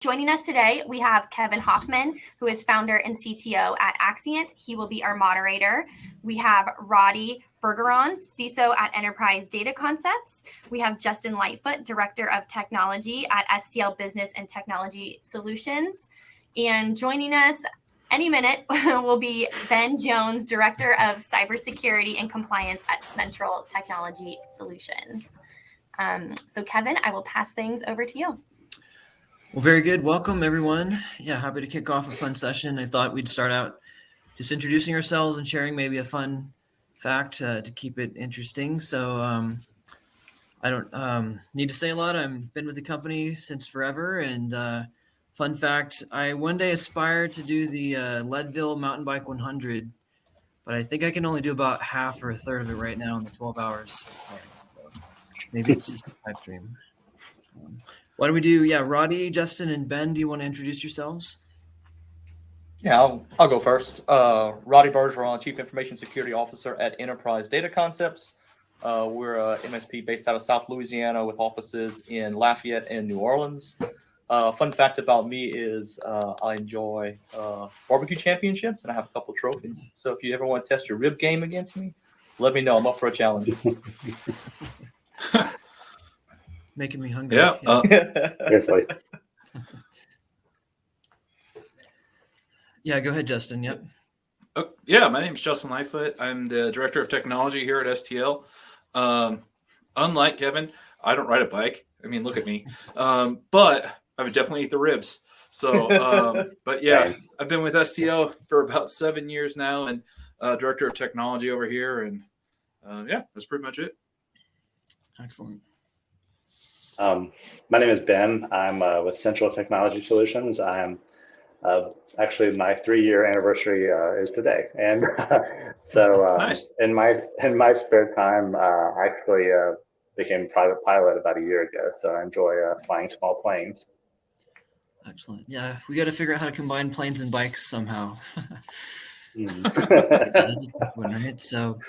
Joining us today, we have Kevin Hoffman, who is founder and CTO at Axient. He will be our moderator. We have Roddy Bergeron, CISO at Enterprise Data Concepts. We have Justin Lightfoot, Director of Technology at STL Business and Technology Solutions. And joining us any minute will be Ben Jones, Director of Cybersecurity and Compliance at Central Technology Solutions. So Kevin, I will pass things over to you. Well, very good. Welcome, everyone. Yeah, happy to kick off a fun session. I thought we'd start out just introducing ourselves and sharing maybe a fun fact to keep it interesting. So I don't need to say a lot. I've been with the company since forever. And fun fact, I one day aspired to do the Leadville Mountain Bike 100, but I think I can only do about half or a third of it right now in the 12 hours. So maybe it's just a pipe dream. What do we do? Yeah, Roddy, Justin, and Ben, do you want to introduce yourselves? Yeah, I'll go first. Roddy Bergeron, Chief Information Security Officer at Enterprise Data Concepts. We're a MSP based out of South Louisiana with offices in Lafayette and New Orleans. Fun fact about me is I enjoy barbecue championships, and I have a couple trophies. So if you ever want to test your rib game against me, let me know. I'm up for a challenge. Making me hungry. Yeah. Yeah, go ahead, Justin. Yep. Yeah, my name is Justin Lightfoot. I'm the Director of Technology here at STL. Unlike Kevin, I don't ride a bike. I mean, look at me. But I would definitely eat the ribs. So, but yeah, I've been with STL for about 7 years now and Director of Technology over here. And yeah, that's pretty much it. Excellent. My name is Ben. I'm with Central Technology Solutions. I'm actually my 3-year anniversary is today, and so nice. in my spare time, I actually became a private pilot about a year ago. So I enjoy flying small planes. Excellent. Yeah, we got to figure out how to combine planes and bikes somehow. That's a tough one, right? So.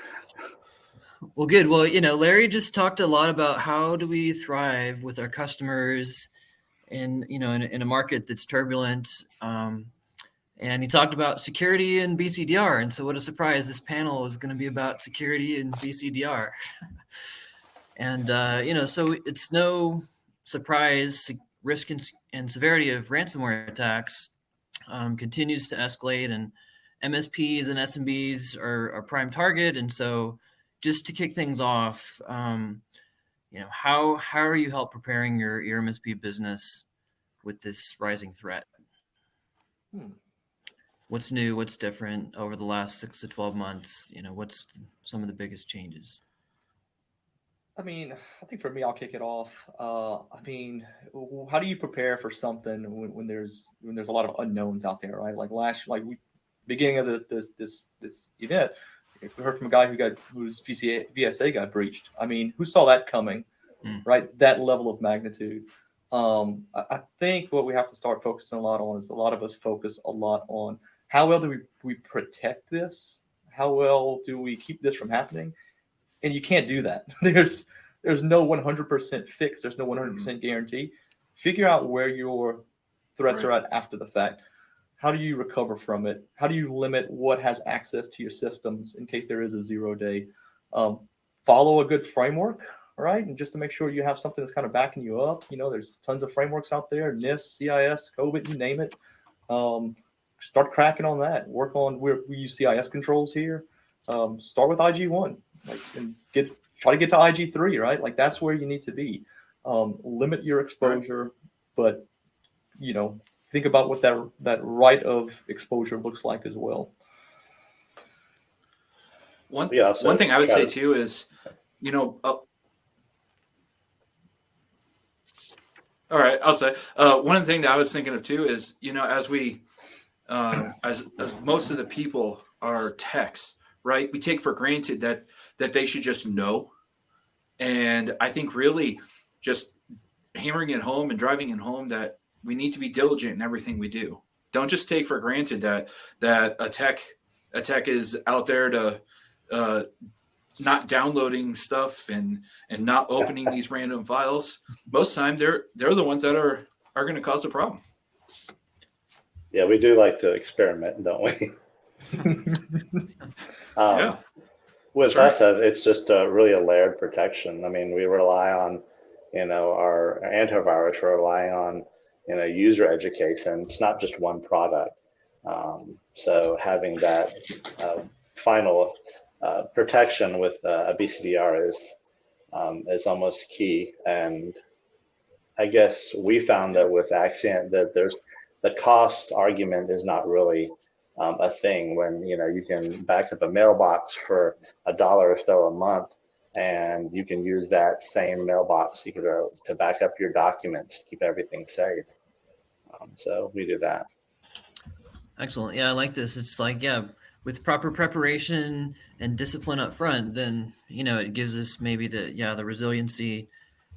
Well, good. Well, Larry just talked a lot about how do we thrive with our customers in a market that's turbulent. And he talked about security and BCDR. And so what a surprise, this panel is going to be about security and BCDR. And, so it's no surprise risk and severity of ransomware attacks continues to escalate, and MSPs and SMBs are prime target. And so just to kick things off, how are you help preparing your MSP business with this rising threat? What's new? What's different over the last 6 to 12 months? What's some of the biggest changes? I mean, I think for me, I'll kick it off. I mean, how do you prepare for something when there's a lot of unknowns out there, right? Beginning of this event. We heard from a guy whose VSA got breached. I mean, who saw that coming, right? That level of magnitude. I think what we have to start focusing a lot on is a lot of us focus a lot on how well do we protect this? How well do we keep this from happening? And you can't do that. There's no 100% fix. There's no 100% guarantee. Figure out where your threats are at after the fact. How do you recover from it? How do you limit what has access to your systems in case there is a 0-day? Follow a good framework, right? And just to make sure you have something that's kind of backing you up. There's tons of frameworks out there, NIST, CIS, COVID, you name it. Start cracking on that. Work on, we use CIS controls here. Start with IG1, and try to get to IG3, right? That's where you need to be. Limit your exposure, but think about what that right of exposure looks like as well. One thing I would say too is, all right, I'll say one thing that I was thinking of too is, as we, as most of the people are techs, right? We take for granted that they should just know. And I think really just hammering it home and driving it home that we need to be diligent in everything we do. Don't just take for granted that a tech is out there to not downloading stuff and not opening these random files. Most of the time, they're the ones that are going to cause a problem. Yeah, we do like to experiment, don't we? Yeah. With That's us, it's just really a layered protection. I mean, we rely on, our antivirus. We're relying on, user education. It's not just one product. So having that final protection with a BCDR is almost key. And I guess we found that with Axient that there's the cost argument is not really a thing when you can back up a mailbox for $1 or so a month, and you can use that same mailbox to back up your documents, keep everything safe. So we do that. Excellent. Yeah, I like this. It's like, yeah, with proper preparation and discipline up front, then, it gives us maybe the resiliency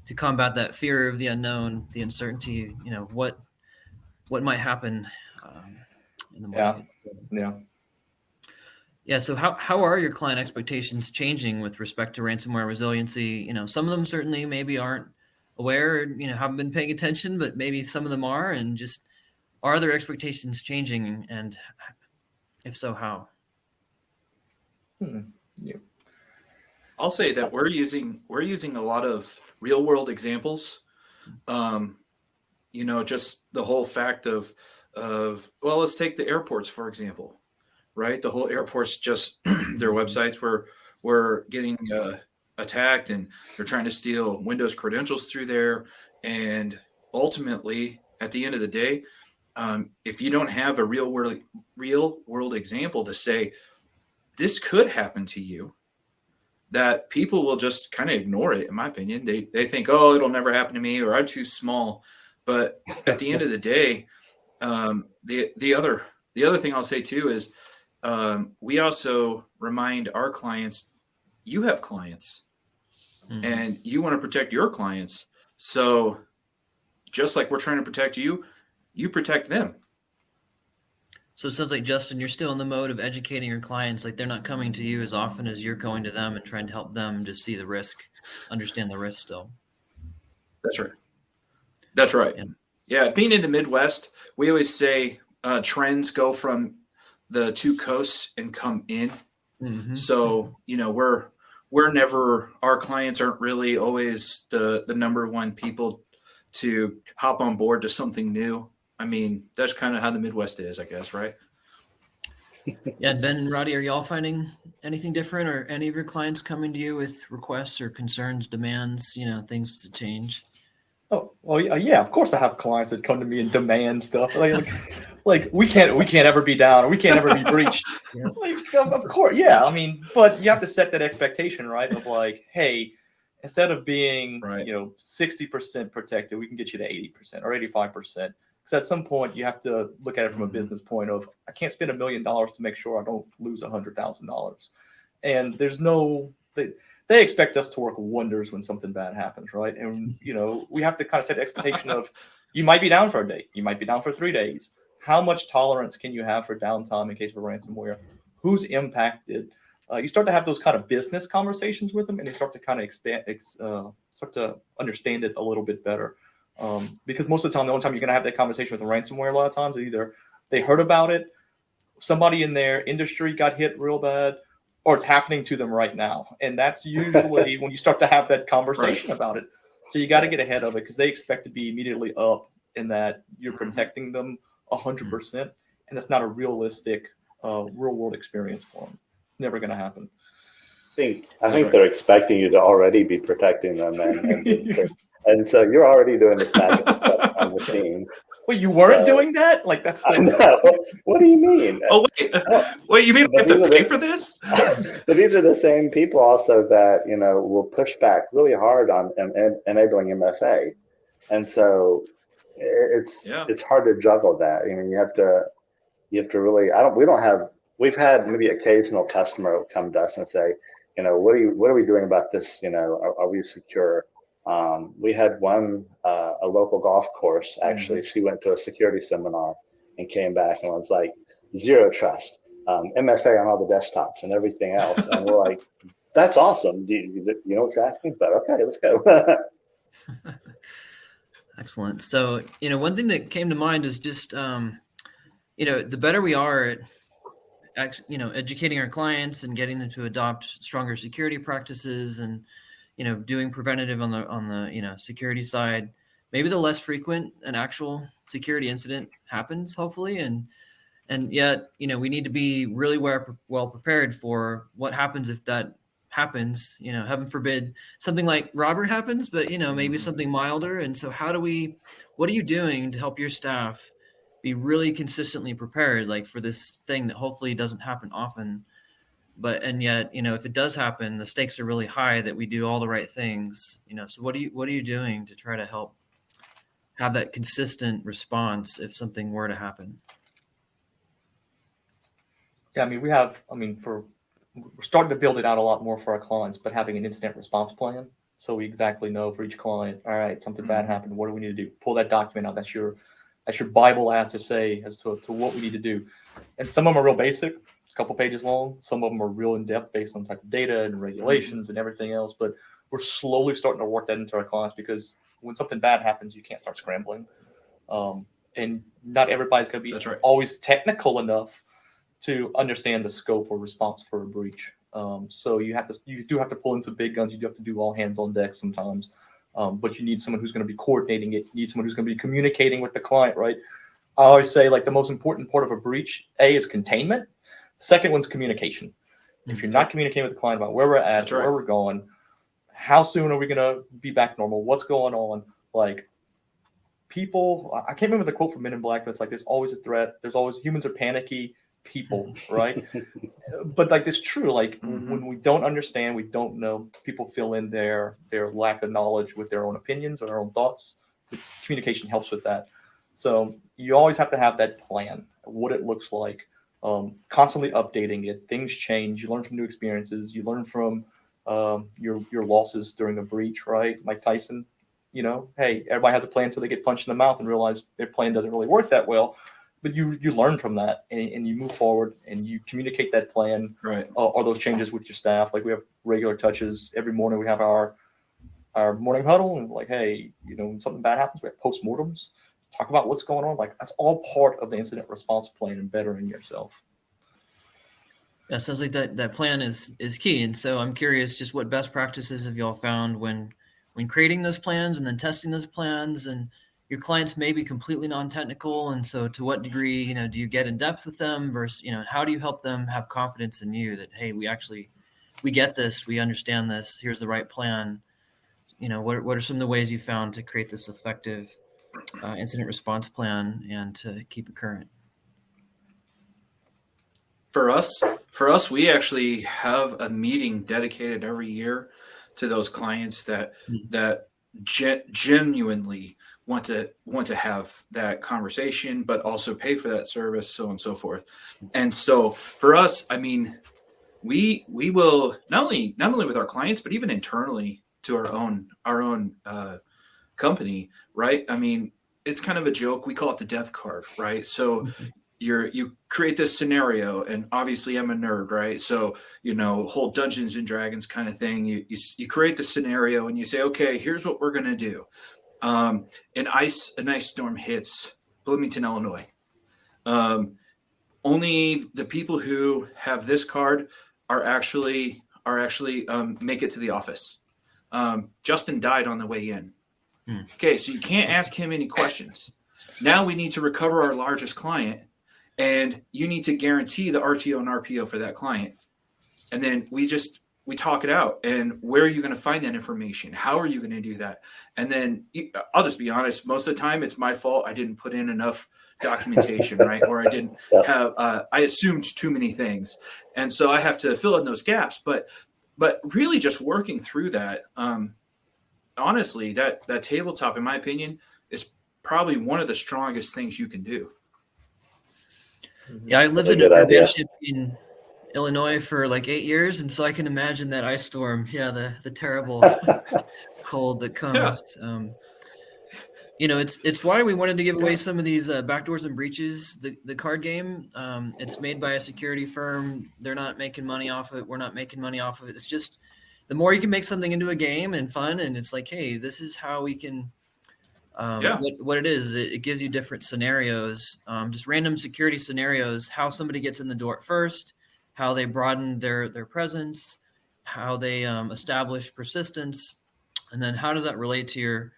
to combat that fear of the unknown, the uncertainty, what might happen in the market. Yeah. Yeah. So how are your client expectations changing with respect to ransomware resiliency? Some of them certainly maybe aren't aware, haven't been paying attention, but maybe some of them are, and just are their expectations changing? And if so, how? Yeah. I'll say that we're using a lot of real world examples. Just the whole fact of well, let's take the airports for example, right? The whole airports just their websites were getting attacked, and they're trying to steal Windows credentials through there. And ultimately, at the end of the day, if you don't have a real world example to say this could happen to you, that people will just kind of ignore it. In my opinion, they think, oh, it'll never happen to me, or I'm too small. But at the end of the day, the other thing I'll say too is we also remind our clients, you have clients, and you want to protect your clients. So just like we're trying to protect you, you protect them. So it sounds like, Justin, you're still in the mode of educating your clients. Like, they're not coming to you as often as you're going to them and trying to help them just see the risk, understand the risk still. That's right. Yeah. Being in the Midwest, we always say trends go from the two coasts and come in. So, we're never, our clients aren't really always the number one people to hop on board to something new. I mean, that's kind of how the Midwest is, I guess, right? Yeah, Ben and Roddy, are y'all finding anything different, or any of your clients coming to you with requests or concerns, demands, things to change? Oh, well, yeah. Of course, I have clients that come to me and demand stuff. Like we can't ever be down, or we can't ever be breached. Yeah. Of course, yeah. I mean, but you have to set that expectation, right? Of like, hey, instead of being 60% protected, we can get you to 80% or 85%. Because at some point, you have to look at it from a business point of, I can't spend $1 million to make sure I don't lose $100,000. And there's they expect us to work wonders when something bad happens, right? And, we have to kind of set the expectation of, you might be down for a day. You might be down for 3 days. How much tolerance can you have for downtime in case of a ransomware? Who's impacted? You start to have those kind of business conversations with them, and they start to kind of start to understand it a little bit better. Because most of the time, the only time you're going to have that conversation with a ransomware, a lot of times, either they heard about it, somebody in their industry got hit real bad, or it's happening to them right now. And that's usually when you start to have that conversation about it. So you got to get ahead of it, because they expect to be immediately up in that you're protecting them 100%. And that's not a realistic real world experience for them. It's never going to happen. I think they're expecting you to already be protecting them, and so you're already doing this magic stuff on the scene. Wait, you weren't doing that? Like, that's what do you mean? Oh wait, you mean we have to pay for this? But these are the same people also that will push back really hard on enabling MFA, and so it's hard to juggle that. I mean, you have to really. We've had maybe occasional customer come to us and say, what are we doing about this? Are we secure? We had one, a local golf course, actually, she went to a security seminar and came back and was like, zero trust, MFA on all the desktops and everything else. And we're like, that's awesome. Do you know what you're asking? But okay, let's go. Excellent. So, one thing that came to mind is just, the better we are at, educating our clients and getting them to adopt stronger security practices and, doing preventative on the security side, maybe the less frequent an actual security incident happens, hopefully. And yet, we need to be really well prepared for what happens if that happens, heaven forbid something like Robert happens, but, maybe something milder. And so what are you doing to help your staff be really consistently prepared, like for this thing that hopefully doesn't happen often, and yet, if it does happen, the stakes are really high that we do all the right things, so what are you doing to try to help have that consistent response if something were to happen? Yeah, I mean, we're starting to build it out a lot more for our clients, but having an incident response plan. So we exactly know for each client, all right, something bad happened. What do we need to do? Pull that document out. That's your Bible as to say as to what we need to do. And some of them are real basic, a couple pages long. Some of them are real in depth based on type of data and regulations and everything else. But we're slowly starting to work that into our clients because when something bad happens, you can't start scrambling. And not everybody's going to be always technical enough to understand the scope or response for a breach. So you do have to pull in some big guns. You do have to do all hands on deck sometimes. But you need someone who's going to be coordinating it. You need someone who's going to be communicating with the client, right? I always say, like, the most important part of a breach, A, is containment. Second one's communication. If you're not communicating with the client about where we're at, where we're going, how soon are we going to be back normal? What's going on? Like, people, I can't remember the quote from Men in Black, but it's like, there's always a threat. Humans are panicky people, right? But like, it's true. Like, when we don't understand, we don't know, people fill in their lack of knowledge with their own opinions or their own thoughts. The communication helps with that. So you always have to have that plan, what it looks like, constantly updating it. Things change. You learn from new experiences. You learn from your losses during a breach, right? Mike Tyson, hey, everybody has a plan until they get punched in the mouth and realize their plan doesn't really work that well. But you learn from that and you move forward and you communicate that plan, right? Or those changes with your staff. Like, we have regular touches every morning. We have our morning huddle, and like, hey, when something bad happens, we have postmortems. Talk about what's going on. Like, that's all part of the incident response plan and bettering yourself. Yeah, sounds like that plan is key. And so I'm curious, just what best practices have y'all found when creating those plans and then testing those plans? And your clients may be completely non-technical, and so to what degree, do you get in depth with them versus, how do you help them have confidence in you that, hey, we get this, we understand this, here's the right plan? What are some of the ways you found to create this effective incident response plan and to keep it current? For us, we actually have a meeting dedicated every year to those clients that genuinely want to have that conversation, but also pay for that service, so on and so forth. And so for us, I mean, we will not only with our clients, but even internally to our own company, right? I mean, it's kind of a joke. We call it the death card, right? So you create this scenario, and obviously I'm a nerd, right? So, whole Dungeons and Dragons kind of thing. You create the scenario and you say, okay, here's what we're going to do. An ice storm hits Bloomington, Illinois. Only the people who have this card are actually make it to the office. Justin died on the way in. Okay, so you can't ask him any questions. Now we need to recover our largest client, and you need to guarantee the RTO and RPO for that client. And then we talk it out. And where are you going to find that information? How are you going to do that? And then I'll just be honest, most of the time it's my fault. I didn't put in enough documentation, right? Or I didn't have, I assumed too many things. And so I have to fill in those gaps. But really just working through that, honestly, that tabletop, in my opinion, is probably one of the strongest things you can do. Yeah, I lived in a ship in Illinois for like 8 years, and so I can imagine that ice storm. Yeah, the terrible cold that comes. Yeah. It's why we wanted to give away some of these backdoors and breaches. The card game, it's made by a security firm. They're not making money off of it. We're not making money off of it. It's just the more you can make something into a game and fun, and it's like, hey, this is how we can Yeah. What it is, it gives you different scenarios, just random security scenarios, how somebody gets in the door at first, how they broaden their presence, how they establish persistence, and then how does that relate to your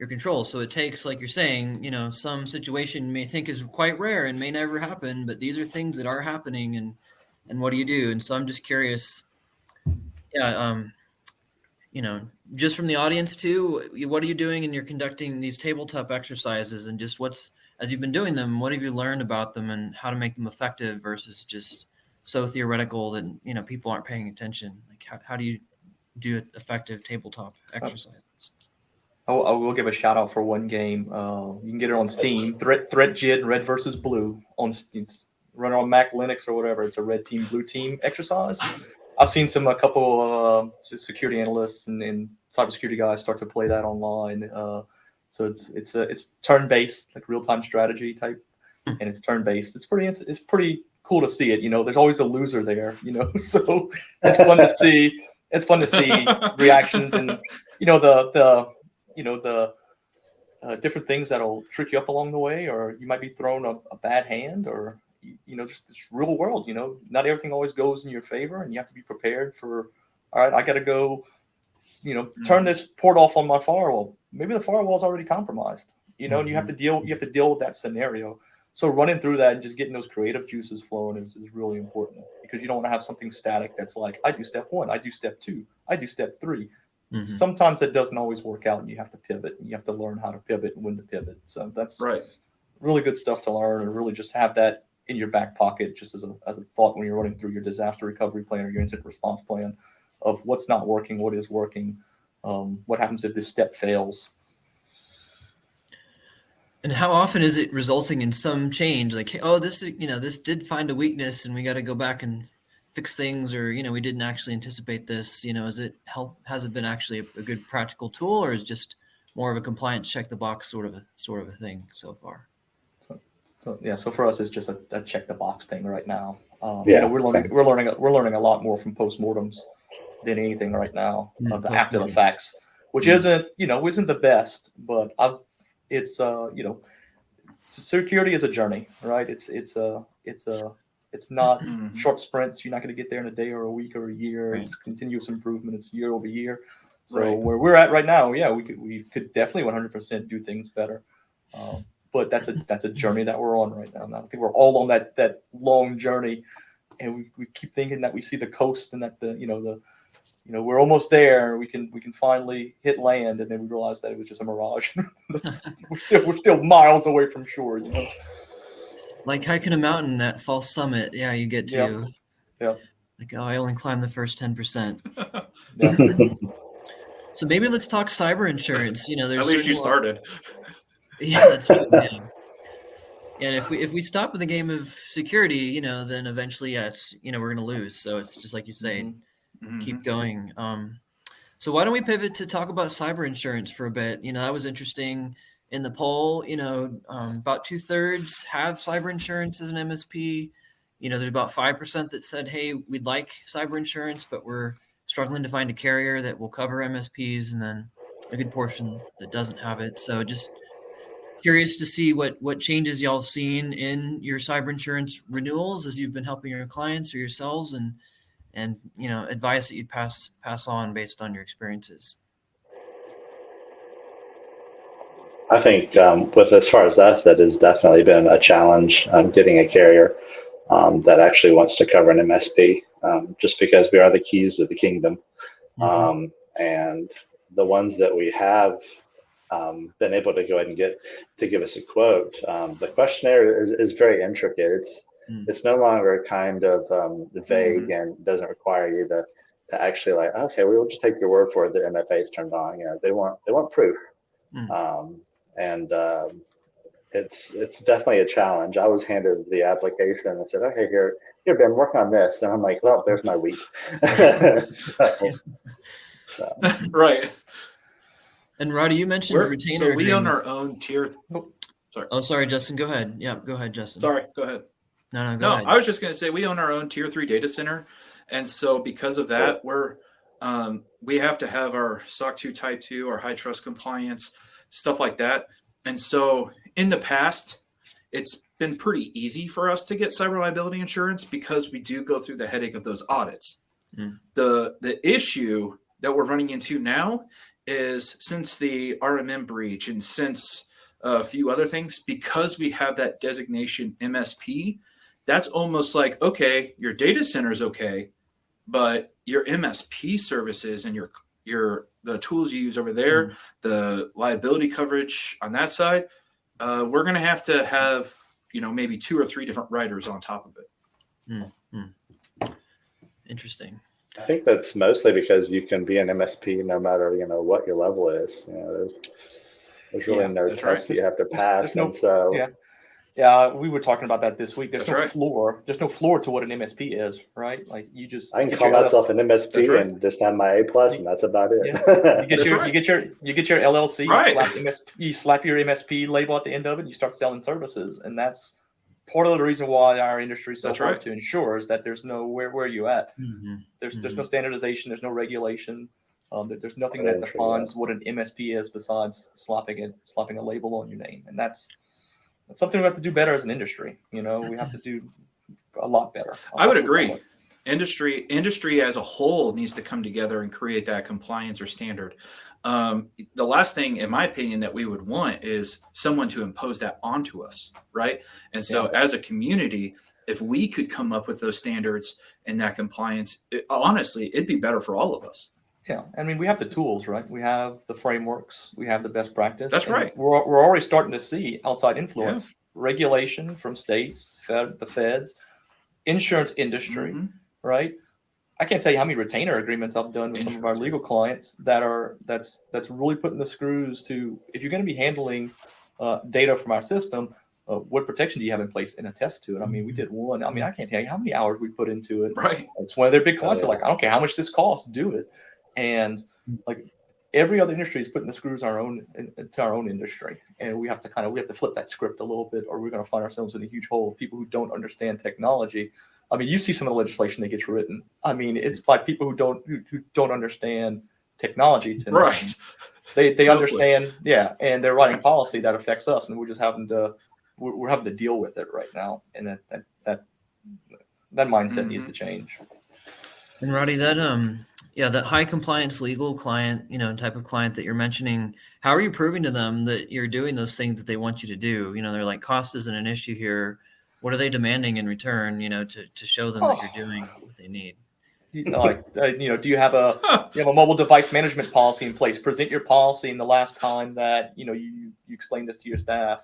control. So it takes, like you're saying, some situation you may think is quite rare and may never happen, but these are things that are happening, and what do you do? And so I'm just curious, yeah, just from the audience too, what are you doing, and you're conducting these tabletop exercises, and just as you've been doing them, what have you learned about them and how to make them effective versus just so theoretical that people aren't paying attention? Like how do you do effective tabletop exercises? I will give a shout out for one game. You can get it on Steam. Threat JIT, Red versus Blue on Steam. Run on Mac, Linux, or whatever. It's a red team, blue team exercise. I've seen a couple security analysts and cybersecurity guys start to play that online. So it's turn based, like real time strategy type, and it's turn based. It's pretty cool to see it. There's always a loser there. So it's fun to see. It's fun to see reactions and the different things that'll trick you up along the way, or you might be thrown a bad hand, or just this real world. Not everything always goes in your favor, and you have to be prepared for. All right, I got to go. Turn this port off on my firewall. Maybe the firewall's already compromised. And you have to deal with that scenario. So running through that and just getting those creative juices flowing is really important, because you don't want to have something static that's like, I do step 1, I do step 2, I do step 3. Mm-hmm. Sometimes it doesn't always work out, and you have to pivot, and you have to learn how to pivot and when to pivot. So that's right. Really good stuff to learn, and really just have that in your back pocket, just as a thought when you're running through your disaster recovery plan or your incident response plan, of what's not working, what is working, what happens if this step fails. And how often is it resulting in some change? Like, oh, this did find a weakness, and we got to go back and fix things, or we didn't actually anticipate this. Has it been actually a good practical tool, or is it just more of a compliance check the box sort of a thing so far? So for us, it's just a check the box thing right now. We're learning a lot more from postmortems than anything right now of the after the facts, which isn't the best, but security is a journey, right? It's not short sprints. You're not going to get there in a day or a week or a year. Right. It's continuous improvement. It's year over year. So where we're at right now, we could definitely 100% do things better. But that's a journey that we're on right now. And I think we're all on that long journey, and we keep thinking that we see the coast and that we're almost there. We can finally hit land, and then we realize that it was just a mirage. we're still miles away from shore. Like hiking a mountain at false summit. Yeah, you get to. Yeah. Like, oh, I only climbed the first 10%. Yeah. So maybe let's talk cyber insurance. There's at least you started. Yeah, that's true. Yeah. And if we stop in the game of security, then eventually, we're going to lose. So it's just like you say, keep going. So why don't we pivot to talk about cyber insurance for a bit? That was interesting in the poll. About 2/3 have cyber insurance as an MSP. There's about 5% that said, hey, we'd like cyber insurance, but we're struggling to find a carrier that will cover MSPs, and then a good portion that doesn't have it. So just curious to see what changes y'all have seen in your cyber insurance renewals as you've been helping your clients or yourselves, and advice that you'd pass on based on your experiences. I think with as far as us, that has definitely been a challenge getting a carrier that actually wants to cover an MSP, just because we are the keys to the kingdom. And the ones that we have been able to go ahead and get to give us a quote, the questionnaire is very intricate. It's no longer kind of vague and doesn't require you to actually like, okay, we will just take your word for it. The MFA is turned on. They want proof. It's definitely a challenge. I was handed the application and said, okay, here, Ben, work on this. And I'm like, well, there's my week. Right. And Roddy, you mentioned retainer. So we own our own tier. Sorry. Oh, sorry, Justin. Go ahead. Yeah, go ahead, Justin. Sorry, go ahead. No, go ahead. I was just going to say we own our own tier 3 data center, and so because of that, we have to have our SOC 2 Type 2, our high trust compliance, stuff like that. And so in the past, it's been pretty easy for us to get cyber liability insurance because we do go through the headache of those audits. The issue that we're running into now is since the RMM breach and since a few other things, because we have that designation MSP, that's almost like, okay, your data center is okay, but your MSP services and the tools you use over there, the liability coverage on that side, we're going to have maybe 2 or 3 different writers on top of it. Interesting. I think that's mostly because you can be an MSP no matter what your level is. There's really no that's test right. that you have to pass, no- and so Yeah, we were talking about that this week. There's That's no right. floor. There's no floor to what an MSP is, right? Like you just I can get call your myself an That's MSP right. and just have my A+, and that's about it. Yeah. You get That's your right. you get your LLC. Right. You slap your MSP label at the end of it. And you start selling services, and that's part of the reason why our industry is so That's hard right. to insure is that there's no where are you at? There's no standardization. There's no regulation. There's nothing that defines what an MSP is besides slapping a label on your name, and that's something we have to do better as an industry. We have to do a lot better. I would agree. Industry as a whole needs to come together and create that compliance or standard. The last thing, in my opinion, that we would want is someone to impose that onto us, right? And so as a community, if we could come up with those standards and that compliance, honestly, it'd be better for all of us. Yeah, I mean, we have the tools, right? We have the frameworks, we have the best practice. That's right. We're already starting to see outside influence, regulation from states, the feds, insurance industry, right? I can't tell you how many retainer agreements I've done with some of our legal clients that's really putting the screws to, if you're going to be handling data from our system, what protection do you have in place and attest to it? I mean, we did one. I mean, I can't tell you how many hours we put into it. Right. It's one of their big clients. They're like, I don't care how much this costs, do it. And like every other industry is putting the screws into our own industry, and we have to flip that script a little bit, or we're going to find ourselves in a huge hole of people who don't understand technology. I mean, you see some of the legislation that gets written. I mean, it's by people who don't understand technology. Right. They understand, and they're writing policy that affects us, and we're just having to deal with it right now, and that mindset needs to change. And Roddy, that high compliance legal client, type of client that you're mentioning, how are you proving to them that you're doing those things that they want you to do? They're like, cost isn't an issue here. What are they demanding in return, to show them that you're doing what they need? Do you have a mobile device management policy in place? Present your policy in the last time that, you explained this to your staff.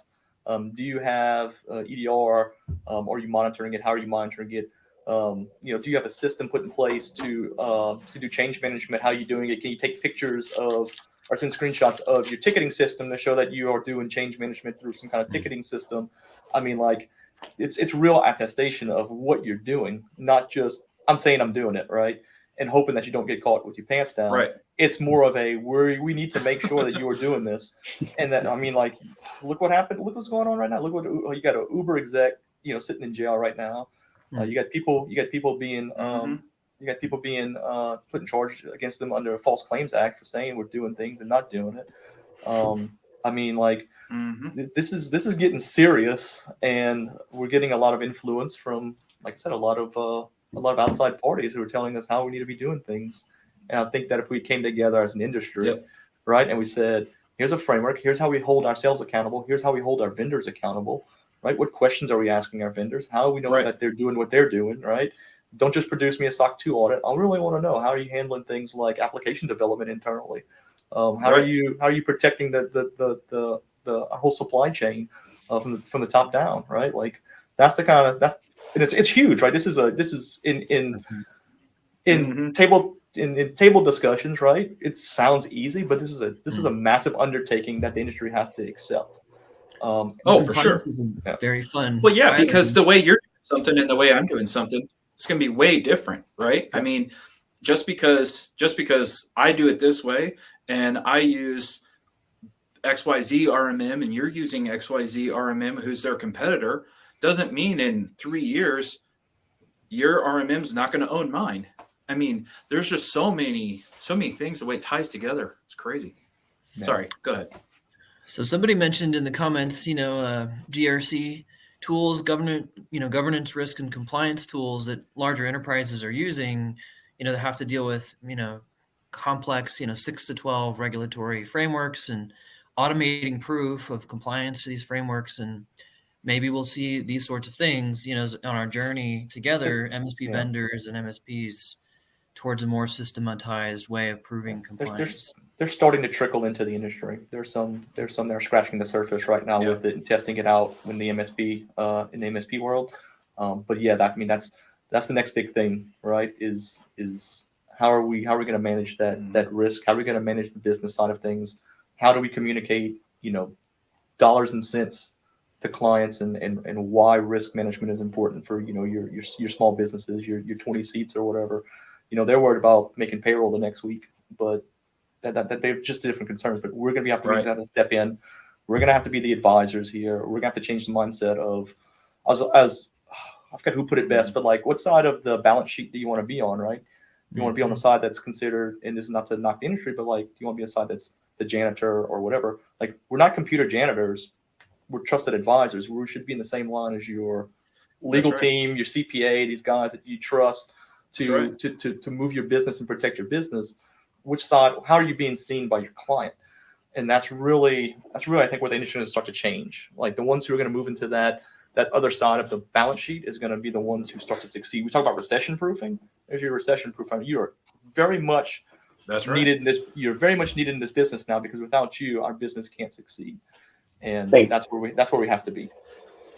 Do you have EDR? Are you monitoring it? How are you monitoring it? Do you have a system put in place to do change management? How are you doing it? Can you take pictures of or send screenshots of your ticketing system to show that you are doing change management through some kind of ticketing system? I mean, like it's real attestation of what you're doing, not just I'm saying I'm doing it, right? And hoping that you don't get caught with your pants down. Right. It's more of a we need to make sure that you are doing this. And that, I mean, like, look what happened. Look what's going on right now. Look what you got an Uber exec, sitting in jail right now. You got people being put in charge against them under a False Claims Act for saying we're doing things and not doing it. I mean, like, this is getting serious, and we're getting a lot of influence from, like I said, a lot of outside parties who are telling us how we need to be doing things. And I think that if we came together as an industry, right, and we said, here's a framework, here's how we hold ourselves accountable, here's how we hold our vendors accountable, right? What questions are we asking our vendors? How do we know that they're doing what they're doing, right? Don't just produce me a SOC 2 audit. I really want to know, how are you handling things like application development internally? How are you protecting the whole supply chain from the top down, right? Like that's it's huge, right? This is in table discussions, right? It sounds easy, but this is a massive undertaking that the industry has to accept. For sure. Is very fun. Well, yeah, because the way you're doing something and the way I'm doing something, it's going to be way different, right? I mean, just because I do it this way and I use XYZ RMM and you're using XYZ RMM, who's their competitor, doesn't mean in 3 years your RMM is not going to own mine. I mean, there's just so many things, the way it ties together. It's crazy. Yeah. Sorry, go ahead. So somebody mentioned in the comments, GRC tools, governance, risk, and compliance tools that larger enterprises are using, that have to deal with, complex, 6 to 12 regulatory frameworks and automating proof of compliance to these frameworks. And maybe we'll see these sorts of things, on our journey together, MSP vendors and MSPs, towards a more systematized way of proving compliance. They're starting to trickle into the industry. There's some that are scratching the surface right now with it and testing it out in the MSP world. But yeah, that's the next big thing, right? Is how are we going to manage that risk? How are we going to manage the business side of things? How do we communicate, dollars and cents to clients and why risk management is important for, your small businesses, your 20 seats or whatever. They're worried about making payroll the next week, but that they're just different concerns. But we're going to have to step in. We're going to have to be the advisors here. We're going to have to change the mindset of, as I forgot who put it best, but like, what side of the balance sheet do you want to be on, right? You want to be on the side that's considered, and this is not to knock the industry, but like, you want to be on the side that's the janitor or whatever. Like, we're not computer janitors. We're trusted advisors. We should be in the same line as your legal team, your CPA, these guys that you trust to move your business and protect your business. Which side? How are you being seen by your client? And that's really I think where the industry is going to start to change. Like, the ones who are going to move into that other side of the balance sheet is going to be the ones who start to succeed. We talk about recession proofing. There's your recession proof. You are very much needed in this. You're very much needed in this business now, because without you, our business can't succeed. And that's where we have to be.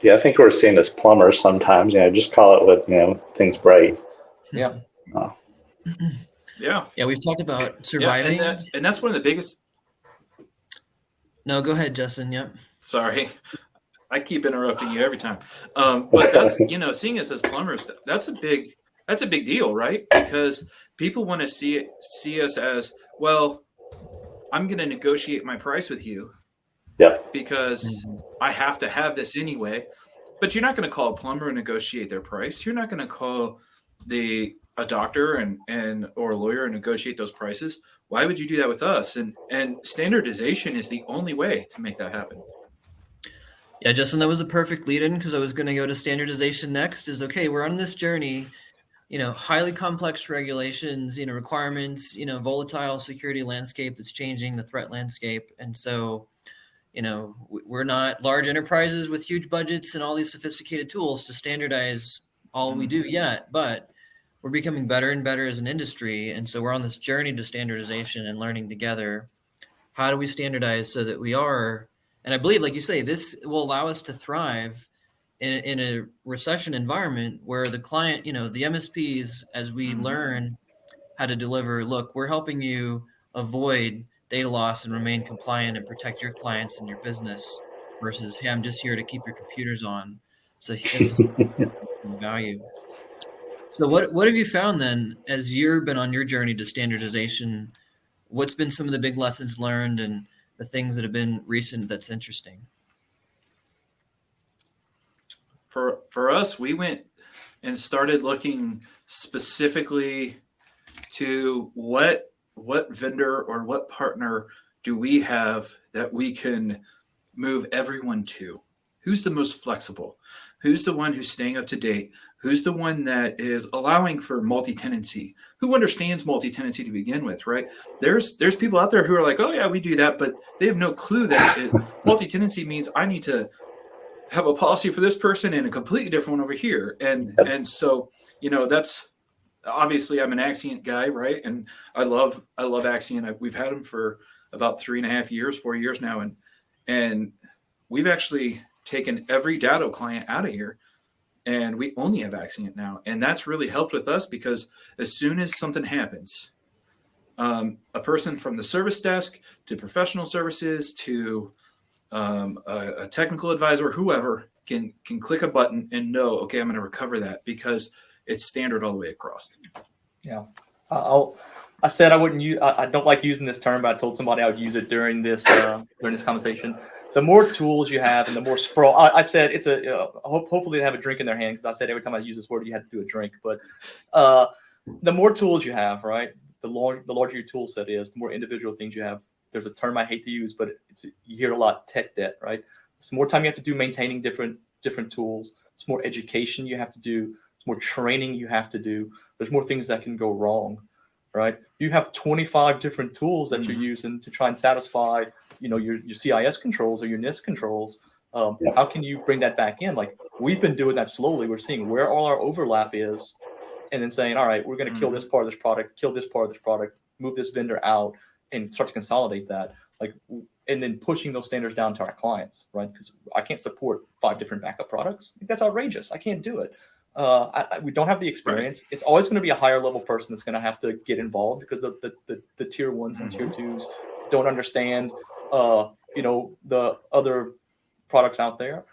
Yeah, I think we're seen as plumbers sometimes. Just call it when things break. Yeah. Yeah, we've talked about surviving. And that's one of the biggest. No, go ahead, Justin. Yep. Sorry, I keep interrupting you every time. But that's seeing us as plumbers. That's a big deal, right? Because people want to see us as, well, I'm going to negotiate my price with you. Yeah. Because I have to have this anyway. But you're not going to call a plumber and negotiate their price. You're not going to call a doctor or a lawyer and negotiate those prices. Why would you do that with us? And standardization is the only way to make that happen. Yeah, Justin, that was the perfect lead-in, because I was going to go to standardization next. We're on this journey, highly complex regulations, requirements, volatile security landscape that's changing, the threat landscape. And so, we're not large enterprises with huge budgets and all these sophisticated tools to standardize all we do yet, but we're becoming better and better as an industry. And so we're on this journey to standardization and learning together. How do we standardize so that we are, and I believe, like you say, this will allow us to thrive in a recession environment where the client, the MSPs, as we learn how to deliver, look, we're helping you avoid data loss and remain compliant and protect your clients and your business, versus, hey, I'm just here to keep your computers on. So it's some value. So what have you found then, as you've been on your journey to standardization? What's been some of the big lessons learned and the things that have been recent that's interesting? For us, we went and started looking specifically to what vendor or what partner do we have that we can move everyone to? Who's the most flexible? Who's the one who's staying up to date? Who's the one that is allowing for multi-tenancy? Who understands multi-tenancy to begin with, right? There's people out there who are like, oh yeah, we do that, but they have no clue that multi-tenancy means I need to have a policy for this person and a completely different one over here. And so, that's obviously, I'm an Axient guy, right? And I love Axient. We've had them for about 4 years now. And we've actually taken every Datto client out of here, and we only have Axient now. And that's really helped with us, because as soon as something happens, a person from the service desk to professional services to a technical advisor, whoever can click a button and know, okay, I'm going to recover that, because it's standard all the way across. Yeah. I said I wouldn't use. I don't like using this term, but I told somebody I would use it during this conversation. The more tools you have, and the more sprawl. I said it's hopefully they have a drink in their hand, because I said every time I use this word, you have to do a drink. But the more tools you have, right? The larger your tool set is, the more individual things you have, there's a term I hate to use, but you hear a lot, tech debt, right? It's more time you have to do maintaining different tools. It's more education you have to do. It's more training you have to do. There's more things that can go wrong, right? You have 25 different tools that you're using to try and satisfy, your CIS controls or your NIST controls. How can you bring that back in? Like, we've been doing that slowly. We're seeing where all our overlap is, and then saying, all right, we're going to kill this part of this product, kill this part of this product, move this vendor out, and start to consolidate that. And then pushing those standards down to our clients, right? Because I can't support 5 different backup products. That's outrageous. I can't do it. We don't have the experience. Right. It's always going to be a higher level person that's going to have to get involved, because of the tier 1s and tier 2s don't understand, the other products out there.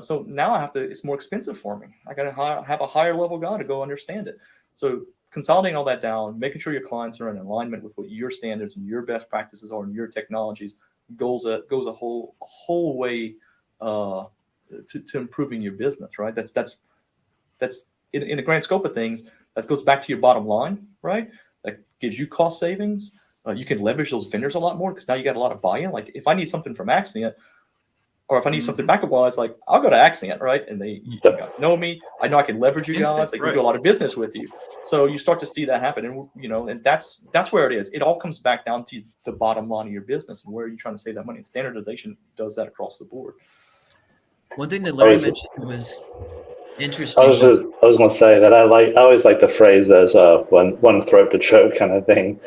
So now it's more expensive for me. I got to have a higher level guy to go understand it. So consolidating all that down, making sure your clients are in alignment with what your standards and your best practices are and your technologies goes a whole way to improving your business, right? That's in the grand scope of things. That goes back to your bottom line, right? That gives you cost savings. You can leverage those vendors a lot more, because now you got a lot of buy-in. Like, if I need something from Axient, or if I need something backup wise, like, I'll go to Axient, right? And you guys know me. I know I can leverage you guys. Like, we do a lot of business with you. So you start to see that happen. And, and that's where it is. It all comes back down to the bottom line of your business and where are you trying to save that money. And standardization does that across the board. One thing that Larry mentioned was interesting. I was going to say that I always like the phrase as one throat to choke kind of thing,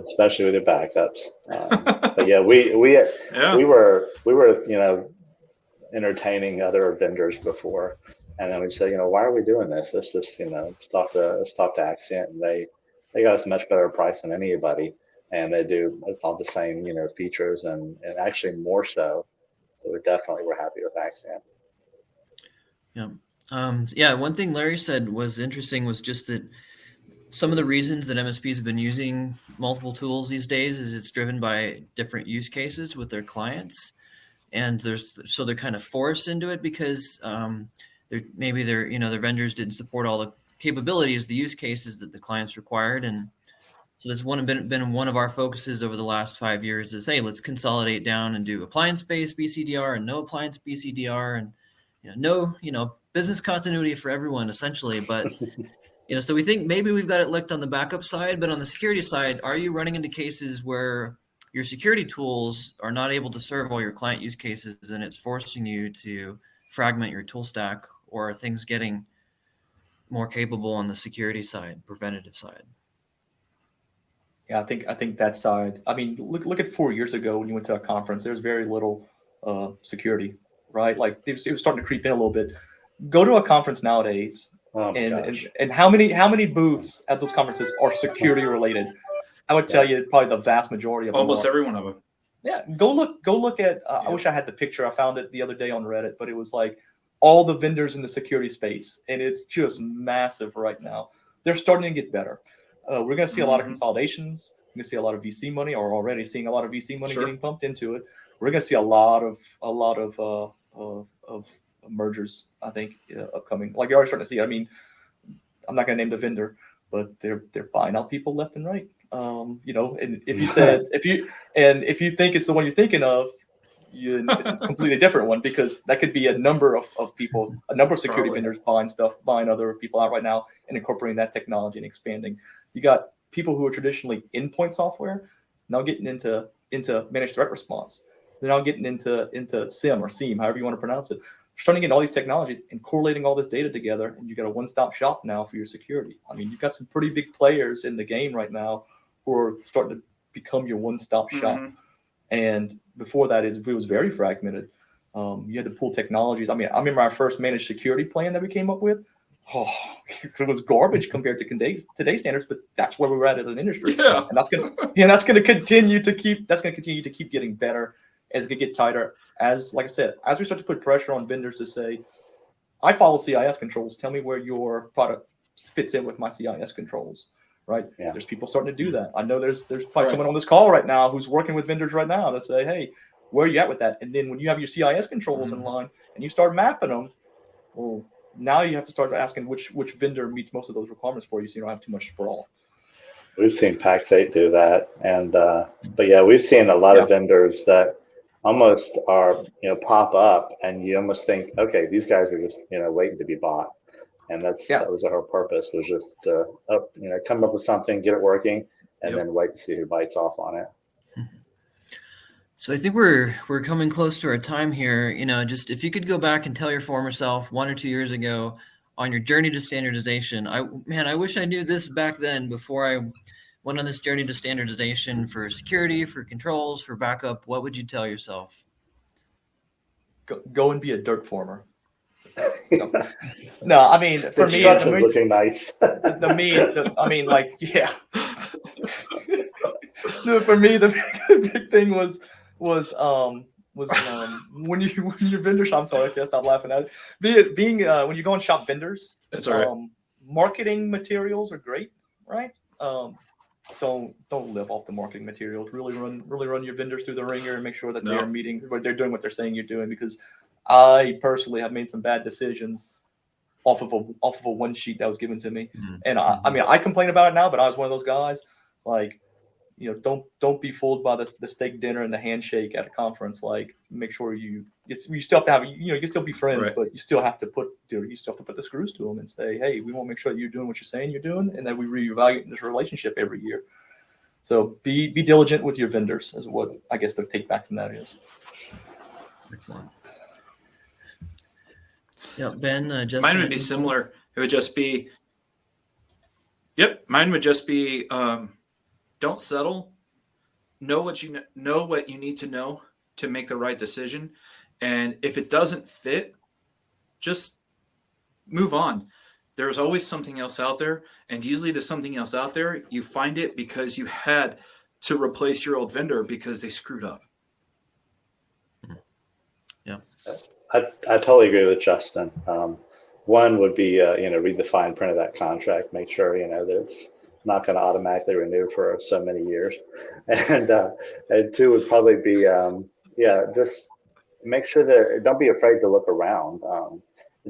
especially with your backups. But yeah, we were entertaining other vendors before, and then we said, why are we doing this? Let's just talk to Axient, and they got us a much better price than anybody, and it's all the same features and actually more so. So we're happy with Axient. Yeah. One thing Larry said was interesting was just that some of the reasons that MSPs have been using multiple tools these days is it's driven by different use cases with their clients. And they're kind of forced into it because their vendors didn't support all the capabilities, the use cases that the clients required. And so that's been one of our focuses over the last 5 years is, hey, let's consolidate down and do appliance-based BCDR and no appliance BCDR, and no business continuity for everyone essentially. But so we think maybe we've got it licked on the backup side, but on the security side, are you running into cases where your security tools are not able to serve all your client use cases, and it's forcing you to fragment your tool stack, or are things getting more capable on the security side, preventative side? Yeah, I think that side. I mean, look at 4 years ago when you went to a conference. There was very little security, right? Like, it was starting to creep in a little bit. Go to a conference nowadays, and how many booths at those conferences are security related? I would tell you probably the vast majority of them. Almost every one of them. Yeah, go look at. I wish I had the picture. I found it the other day on Reddit, but it was like all the vendors in the security space, and it's just massive right now. They're starting to get better. We're going to see a lot of consolidations. We're going to see a lot of VC money, or already seeing a lot of VC money getting pumped into it. We're going to see a lot of mergers, I think, upcoming. Like, you're already starting to see. I mean, I'm not going to name the vendor, but they're buying out people left and right. And if you think it's the one you're thinking of, it's a completely different one, because that could be a number of people, a number of security vendors buying other people out right now and incorporating that technology and expanding. You got people who are traditionally endpoint software now getting into managed threat response. They're now getting into SIEM or SIEM, however you want to pronounce it. Starting to get all these technologies and correlating all this data together, and you got a one-stop shop now for your security. I mean, you've got some pretty big players in the game right now who are starting to become your one-stop shop. And before that, it was very fragmented. You had to pull technologies. I mean, I remember our first managed security plan that we came up with. Oh, it was garbage compared to today's standards, but that's where we were at as an industry. Yeah. And that's going to continue to keep getting better as it get tighter. Like I said, as we start to put pressure on vendors to say, I follow CIS controls. Tell me where your product fits in with my CIS controls. Right. Yeah. There's people starting to do that. I know there's probably someone on this call right now who's working with vendors right now to say, hey, where are you at with that? And then when you have your CIS controls in line and you start mapping them, well, now you have to start asking which vendor meets most of those requirements for you, so you don't have too much sprawl. We've seen Pax8 do that, and but yeah, we've seen a lot of vendors that almost are pop up, and you almost think, okay, these guys are just waiting to be bought, and that was our purpose, was just come up with something, get it working, and then wait to see who bites off on it. So I think we're coming close to our time here. Just if you could go back and tell your former self 1 or 2 years ago on your journey to standardization, I wish I knew this back then before I went on this journey to standardization for security, for controls, for backup. What would you tell yourself? Go and be a dirt former. No, I mean, for me, looking nice. I mean, like, yeah. No, for me, the big thing was when your vendor shop. I'm sorry, I can't stop laughing at it. Being when you go and shop vendors, that's all right. Marketing materials are great, right? Don't live off the marketing materials. Really run your vendors through the ringer and make sure that they're doing what they're saying you're doing. Because I personally have made some bad decisions off of a one sheet that was given to me, and I mean, I complain about it now, but I was one of those guys. Like, don't be fooled by the steak dinner and the handshake at a conference. Like, make sure you still have to have, you can still be friends, right, but you still have to put the screws to them and say, hey, we want to make sure that you're doing what you're saying you're doing, and that we reevaluate this relationship every year. So be diligent with your vendors, is what I guess the take back from that is. Excellent. Yeah, Ben, Justin, mine would be similar. It would just be, mine would just be, don't settle. Know what you need to know to make the right decision. And if it doesn't fit, just move on. There's always something else out there. And usually there's something else out there. You find it because you had to replace your old vendor because they screwed up. Yeah. I totally agree with Justin. One would be, read the fine print of that contract, make sure, that it's not going to automatically renew for so many years. And two would probably be, just make sure that don't be afraid to look around.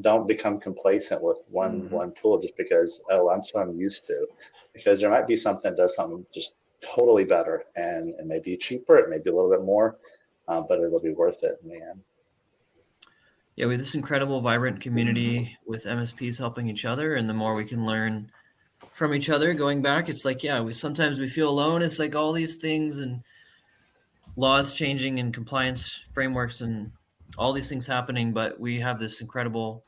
Don't become complacent with one tool just because, that's what I'm used to, because there might be something that does something just totally better, and it may be cheaper, it may be a little bit more, but it'll be worth it in the end. Yeah, we have this incredible, vibrant community with MSPs helping each other, and the more we can learn from each other going back, it's like, sometimes we feel alone. It's like all these things and laws changing and compliance frameworks and all these things happening, but we have this incredible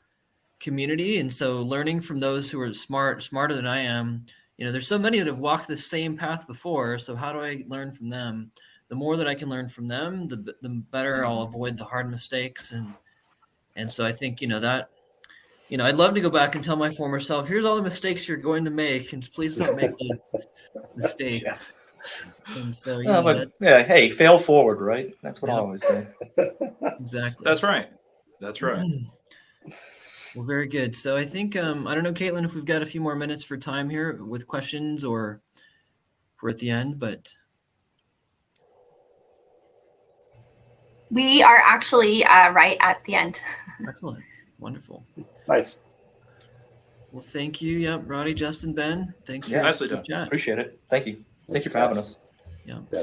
community. And so learning from those who are smarter than I am, there's so many that have walked the same path before. So how do I learn from them? The more that I can learn from them, the better I'll avoid the hard mistakes. And so I think, that, I'd love to go back and tell my former self, here's all the mistakes you're going to make, and please don't make those mistakes. And so, hey, fail forward, right? That's what I always say. Exactly. That's right. Well, very good. So I think, I don't know, Caitlin, if we've got a few more minutes for time here with questions, or if we're at the end, but. We are actually right at the end. Excellent. Wonderful. Nice. Well, thank you. Yep. Roddy, Justin, Ben, thanks for nicely the done. chat. Appreciate it. Thank you. Thank you for having us. Yeah. Yeah,